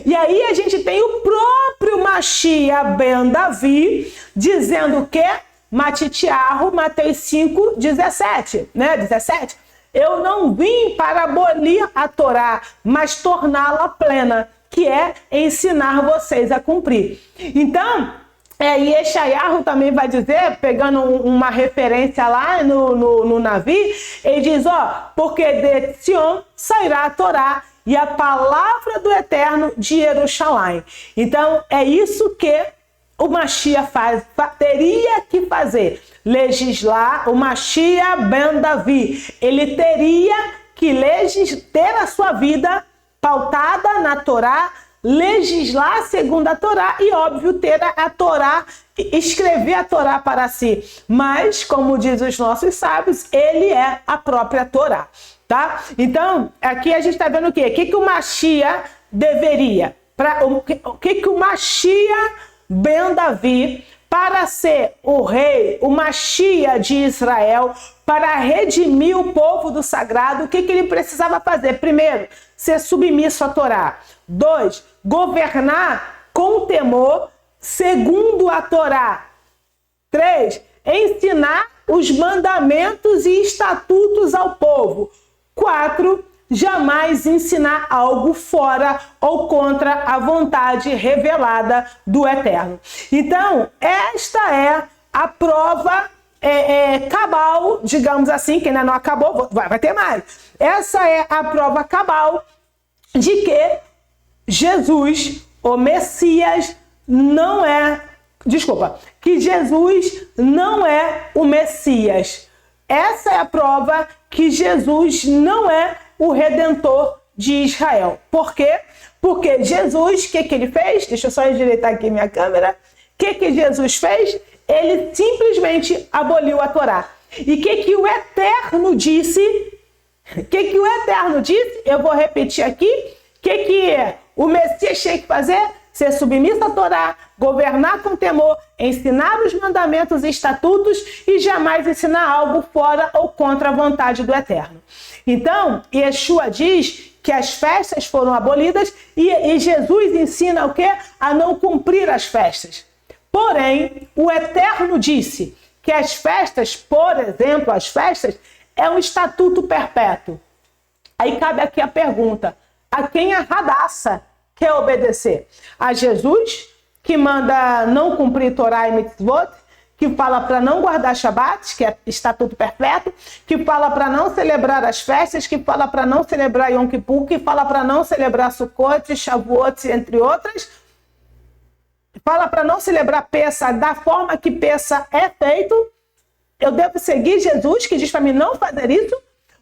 E aí a gente tem o próprio Mashiach ben Davi dizendo que Matitiarro, Mateus 5, 17, né? 17. Eu não vim para abolir a Torá, mas torná-la plena, que é ensinar vocês a cumprir. Então, E Yeshayahu também vai dizer, pegando uma referência lá no Navi, ele diz, porque de Sion sairá a Torá e a palavra do Eterno de Jerusalém. Então, é isso que o Mashiach teria que fazer, legislar. O Mashiach ben Davi, ele teria que ter a sua vida pautada na Torá, legislar segundo a Torá e, óbvio, ter a Torá, escrever a Torá para si. Mas, como diz os nossos sábios, ele é a própria Torá, tá? Então, aqui a gente está vendo o quê? O que o Mashiach deveria? O que o Mashiach ben Davi, para ser o rei, o Mashiach de Israel, para redimir o povo do sagrado, o que ele precisava fazer? Primeiro, ser submisso à Torá. 2, governar com temor, segundo a Torá. 3, ensinar os mandamentos e estatutos ao povo. 4, jamais ensinar algo fora ou contra a vontade revelada do Eterno. Então, esta é a prova cabal, digamos assim, que ainda não acabou, vai ter mais. Essa é a prova cabal de que Jesus, o Messias, que Jesus não é o Messias. Essa é a prova que Jesus não é o Redentor de Israel. Por quê? Porque Jesus, o que ele fez? Deixa eu só endireitar aqui minha câmera. O que Jesus fez? Ele simplesmente aboliu a Torá. E o que o Eterno disse? O que o Eterno disse? Eu vou repetir aqui. O que o Messias tinha que fazer? Ser submisso à Torá, governar com temor, ensinar os mandamentos e estatutos e jamais ensinar algo fora ou contra a vontade do Eterno. Então, Yeshua diz que as festas foram abolidas e Jesus ensina o quê? A não cumprir as festas. Porém, o Eterno disse que as festas, por exemplo, as festas, é um estatuto perpétuo. Aí cabe aqui a pergunta, a quem a Hadassah quer obedecer? A Jesus, que manda não cumprir Torá e Mitzvot, que fala para não guardar Shabat, que é estatuto perpétuo, que fala para não celebrar as festas, que fala para não celebrar Yom Kippur, que fala para não celebrar Sukkot, Shavuot, entre outras, fala para não celebrar Pessa da forma que Pessa é feito. Eu devo seguir Jesus, que diz para mim não fazer isso?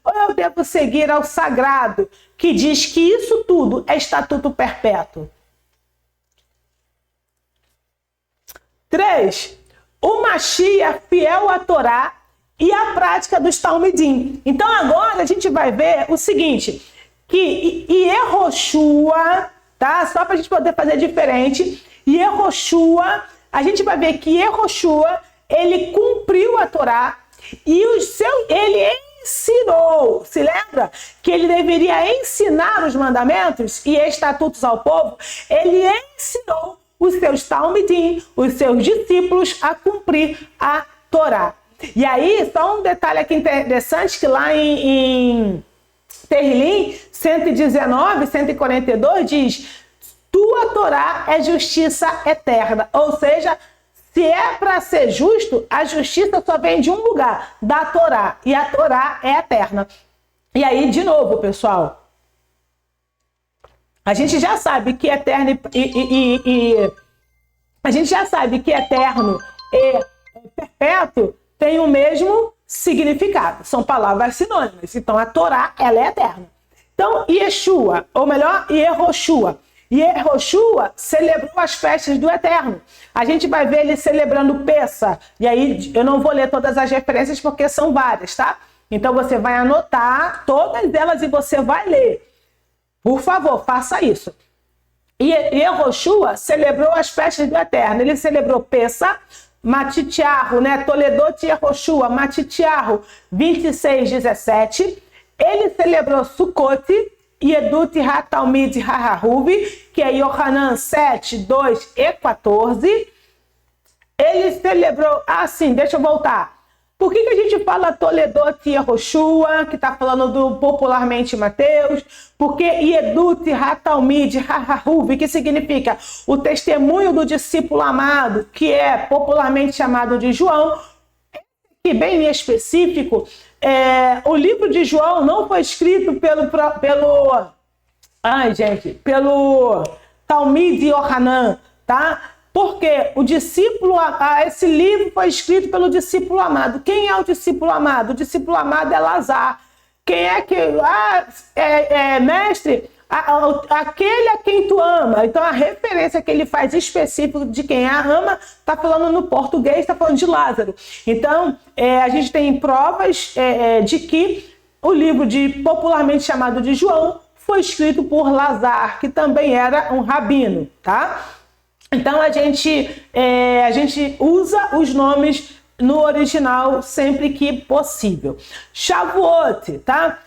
Ou eu devo seguir ao sagrado, que diz que isso tudo é estatuto perpétuo? 3. O Mashiach fiel à Torá e à prática dos Talmidim. Então agora a gente vai ver o seguinte, que Yehoshua, tá? Só para a gente poder fazer diferente, Yehoshua, a gente vai ver que Yehoshua, ele cumpriu a Torá e ele ensinou, se lembra? Que ele deveria ensinar os mandamentos e estatutos ao povo. Ele ensinou os seus talmidim, os seus discípulos, a cumprir a Torá. E aí, só um detalhe aqui interessante, que lá em Tehillim 119, 142 diz: tua Torá é justiça eterna. Ou seja, se é para ser justo, a justiça só vem de um lugar, da Torá. E a Torá é eterna. E aí, de novo, pessoal, a gente já sabe que eterno a gente já sabe que eterno e perpétuo tem o mesmo significado. São palavras sinônimas. Então, a Torá, ela é eterna. Então, Yeshua, ou melhor, Yehoshua. Yehoshua celebrou as festas do Eterno. A gente vai ver ele celebrando Pessa. E aí, eu não vou ler todas as referências porque são várias, tá? Então, você vai anotar todas elas e você vai ler. Por favor, faça isso. E Yehoshua celebrou as festas do Eterno. Ele celebrou Pessa, Matitiarro, né? Toledot Yehoshua, Matitiarro, 26:17. Ele celebrou Sukkot, Yedut HaTalmid HaHaruvi, que é Yohanan 7, 2 e 14. Ele celebrou, deixa eu voltar. Por que a gente fala Toledot Yehoshua, que está falando do popularmente Mateus? Porque Yedut Hatalmid Hahahuv, que significa o testemunho do discípulo amado, que é popularmente chamado de João, que bem específico, o livro de João não foi escrito pelo Talmid Yohanan, tá? Porque o discípulo, esse livro foi escrito pelo discípulo amado. Quem é o discípulo amado? O discípulo amado é Lazar. Quem é que... mestre, aquele a quem tu ama. Então, a referência que ele faz específico de quem a ama, está falando no português, está falando de Lázaro. Então, a gente tem provas de que o livro popularmente chamado de João foi escrito por Lazar, que também era um rabino, tá? Então, a gente usa os nomes no original sempre que possível. Shavuot, tá?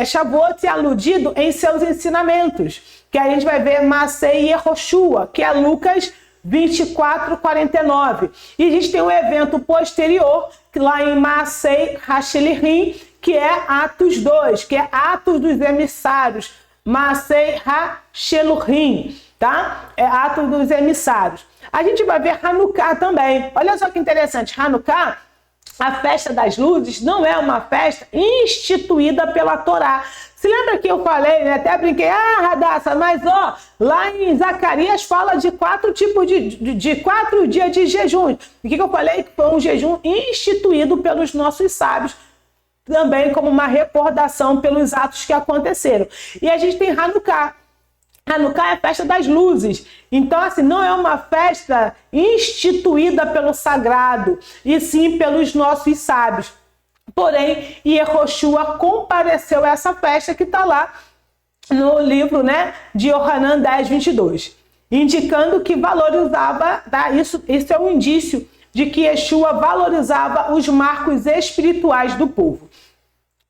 Shavuot é aludido em seus ensinamentos, que a gente vai ver Maasei Yehoshua, que é Lucas 24:49. E a gente tem um evento posterior, que lá em Maasei Hashelirim, que é Atos 2, que é Atos dos Emissários. Maasei Hashelurim, tá? É Atos dos Emissários. A gente vai ver Hanukkah também. Olha só que interessante. Hanukkah, a festa das luzes, não é uma festa instituída pela Torá. Se lembra que eu falei, né? Até brinquei, Radassa, mas lá em Zacarias fala de 4 tipos de 4 dias de jejum. O que eu falei? Que foi um jejum instituído pelos nossos sábios, também como uma recordação pelos atos que aconteceram. E a gente tem Hanukkah. Hanukkah é a festa das luzes. Então, assim, não é uma festa instituída pelo sagrado, e sim pelos nossos sábios. Porém, Yehoshua compareceu a essa festa que está lá no livro, né, de Yohanan 10:22, indicando que valorizava, tá? Isso é um indício de que Yeshua valorizava os marcos espirituais do povo.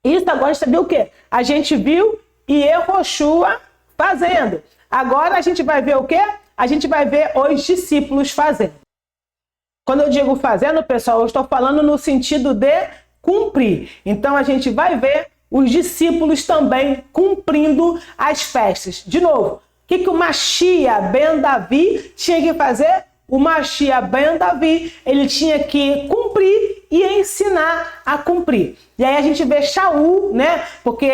Isso agora a gente viu o quê? A gente viu Yehoshua fazendo. Agora a gente vai ver o quê? A gente vai ver os discípulos fazendo. Quando eu digo fazendo, pessoal, eu estou falando no sentido de cumprir. Então a gente vai ver os discípulos também cumprindo as festas. De novo, o que o Mashiach ben Davi tinha que fazer? O Mashiach ben Davi, ele tinha que cumprir e ensinar a cumprir. E aí a gente vê Shaul, né? Porque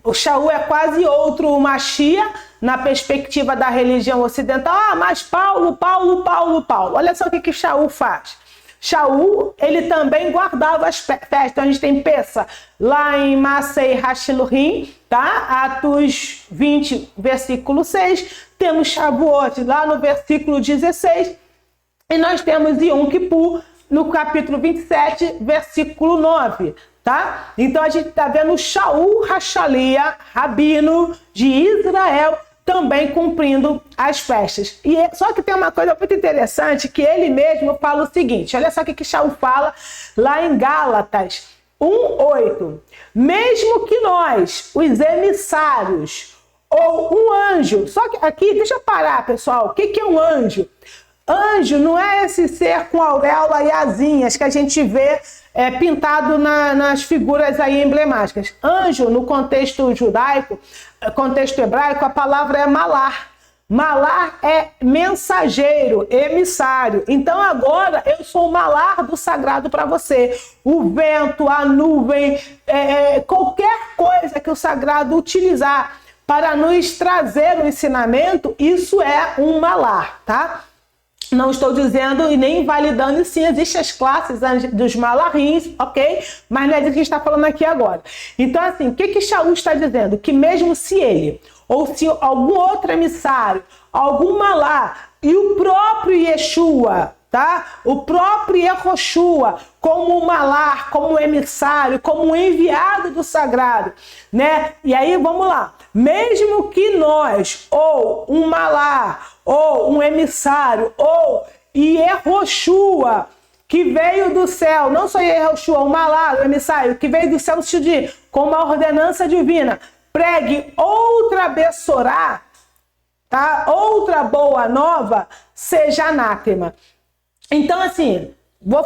o Shaul é quase outro Mashiach na perspectiva da religião ocidental. Mas Paulo. Olha só o que Shaul faz. Shaul, ele também guardava as festas. Então a gente tem Pessa lá em Maasei Hashelurim, tá? Atos 20, versículo 6. Temos Shavuot lá no versículo 16. E nós temos Yom Kippur no capítulo 27, versículo 9, tá? Então a gente está vendo Shaul Hashalia, rabino de Israel, também cumprindo as festas. Só que tem uma coisa muito interessante, que ele mesmo fala o seguinte, olha só o que Shaul fala lá em Gálatas 1:8. Mesmo que nós, os emissários, ou um anjo, só que aqui, deixa eu parar, pessoal, o que é um anjo? Anjo não é esse ser com auréola e asinhas que a gente vê pintado nas figuras aí emblemáticas. Anjo, no contexto judaico, contexto hebraico, a palavra é malar. Malar é mensageiro, emissário. Então agora eu sou o malar do sagrado para você. O vento, a nuvem, qualquer coisa que o sagrado utilizar para nos trazer o ensinamento, isso é um malar, tá? Não estou dizendo e nem invalidando, sim, existem as classes dos malarins, ok? Mas não é disso que a gente está falando aqui agora. Então, assim, o que Shaul está dizendo? Que mesmo se ele, ou se algum outro emissário, algum malar, e o próprio Yeshua, tá? O próprio Yehoshua, como malar, como emissário, como enviado do sagrado, né? E aí, vamos lá. Mesmo que nós, ou um malar, ou um emissário, ou Yehoshua, que veio do céu, não só Yehoshua, o malar, o emissário, que veio do céu no sentido de, com uma ordenança divina, pregue outra bessorá, tá? Outra boa nova, seja anátema. Então, assim, Vou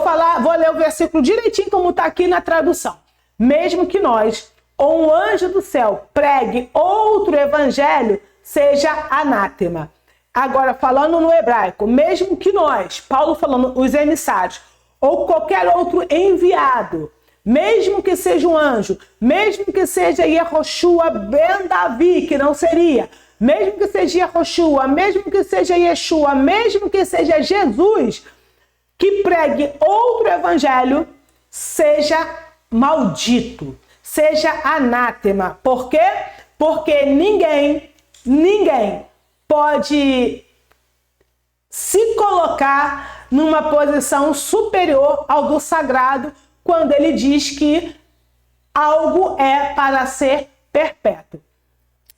ler o versículo direitinho como está aqui na tradução. Mesmo que nós, ou um anjo do céu, pregue outro evangelho, seja anátema. Agora, falando no hebraico, mesmo que nós, Paulo falando, os emissários, ou qualquer outro enviado, mesmo que seja um anjo, mesmo que seja Yehoshua ben Davi, que não seria, mesmo que seja Yehoshua, mesmo que seja Yeshua, mesmo que seja Jesus, que pregue outro evangelho, seja maldito, seja anátema. Por quê? Porque ninguém pode se colocar numa posição superior ao do sagrado quando ele diz que algo é para ser perpétuo.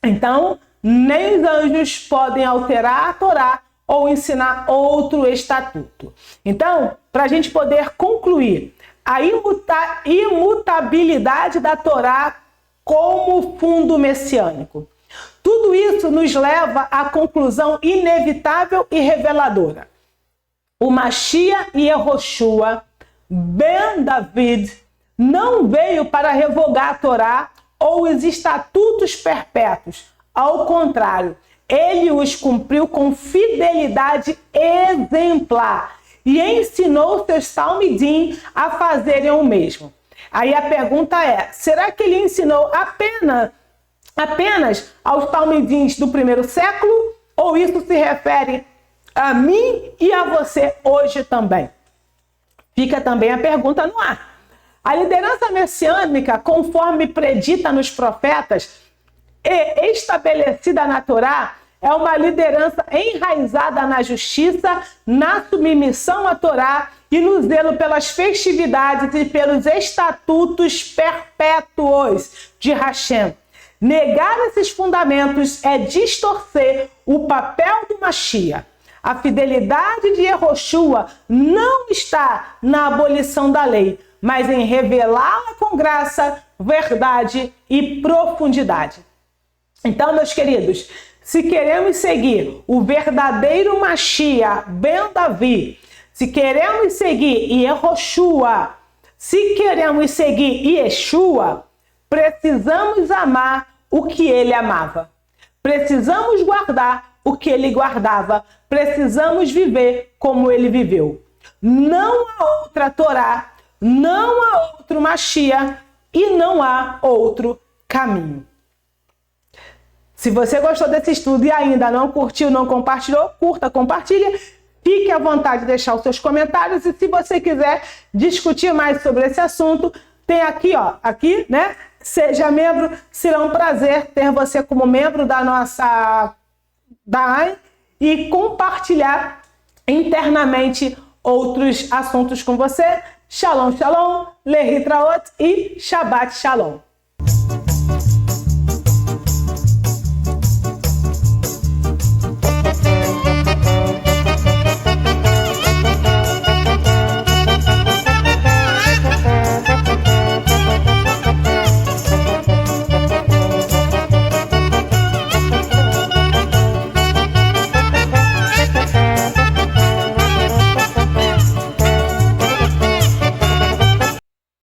Então, nem os anjos podem alterar a Torá ou ensinar outro estatuto. Então, para a gente poder concluir, a imutabilidade da Torá como fundo messiânico. Tudo isso nos leva à conclusão inevitável e reveladora. O Mashiach Yehoshua ben David não veio para revogar a Torá ou os estatutos perpétuos. Ao contrário, ele os cumpriu com fidelidade exemplar e ensinou seus talmidim a fazerem o mesmo. Aí a pergunta é, será que ele ensinou apenas aos talmidins do primeiro século? Ou isso se refere a mim e a você hoje também? Fica também a pergunta no ar. A liderança messiânica, conforme predita nos profetas e estabelecida na Torá, é uma liderança enraizada na justiça, na submissão à Torá e no zelo pelas festividades e pelos estatutos perpétuos de Hashem. Negar esses fundamentos é distorcer o papel do Mashiach. A fidelidade de Yehoshua não está na abolição da lei, mas em revelá-la com graça, verdade e profundidade. Então, meus queridos, se queremos seguir o verdadeiro Mashiach ben Davi, se queremos seguir Yehoshua, se queremos seguir Yeshua, precisamos amar o que ele amava. Precisamos guardar o que ele guardava. Precisamos viver como ele viveu. Não há outra Torá, não há outro Mashiach e não há outro caminho. Se você gostou desse estudo e ainda não curtiu, não compartilhou, curta, compartilha. Fique à vontade de deixar os seus comentários. E se você quiser discutir mais sobre esse assunto, tem aqui, né? Seja membro, será um prazer ter você como membro da nossa AIN e compartilhar internamente outros assuntos com você. Shalom, shalom, lehitraot e Shabbat shalom.